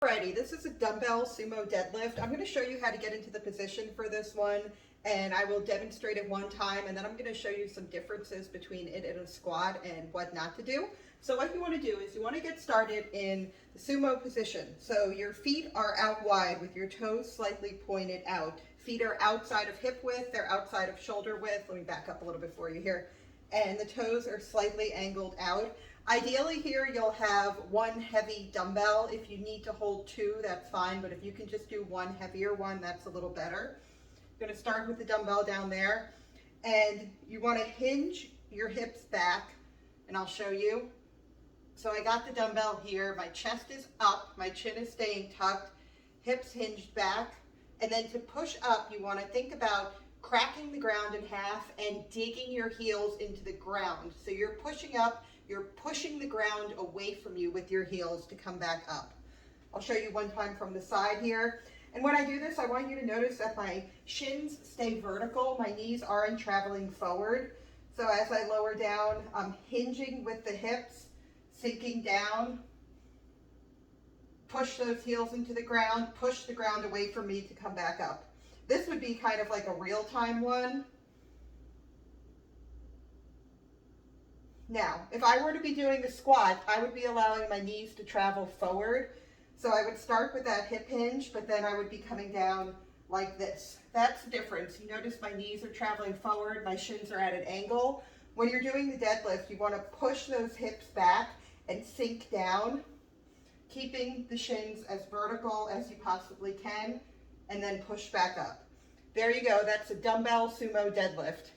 Alrighty, this is a dumbbell sumo deadlift. I'm going to show you how to get into the position for this one, and I will demonstrate it one time, and then I'm going to show you some differences between it and a squat and what not to do. So what you want to do is you want to get started in the sumo position. So your feet are out wide with your toes slightly pointed out. Feet are outside of hip width, they're outside of shoulder width. Let me back up a little bit for you here. And the toes are slightly angled out. Ideally here you'll have one heavy dumbbell. If you need to hold two, that's fine, but if you can just do one heavier one, that's a little better. You're going to start with the dumbbell down there, and you want to hinge your hips back, and I'll show you. So I got the dumbbell here, my chest is up, my chin is staying tucked, hips hinged back, and then to push up you want to think about cracking the ground in half and digging your heels into the ground. So you're pushing up, you're pushing the ground away from you with your heels to come back up. I'll show you one time from the side here. And when I do this, I want you to notice that my shins stay vertical, my knees aren't traveling forward. So as I lower down, I'm hinging with the hips, sinking down, push those heels into the ground, push the ground away from me to come back up. This would be kind of like a real-time one. Now, if I were to be doing the squat, I would be allowing my knees to travel forward. So I would start with that hip hinge, but then I would be coming down like this. That's the difference. You notice my knees are traveling forward, my shins are at an angle. When you're doing the deadlift, you want to push those hips back and sink down, keeping the shins as vertical as you possibly can, and then push back up. There you go, that's a dumbbell sumo deadlift.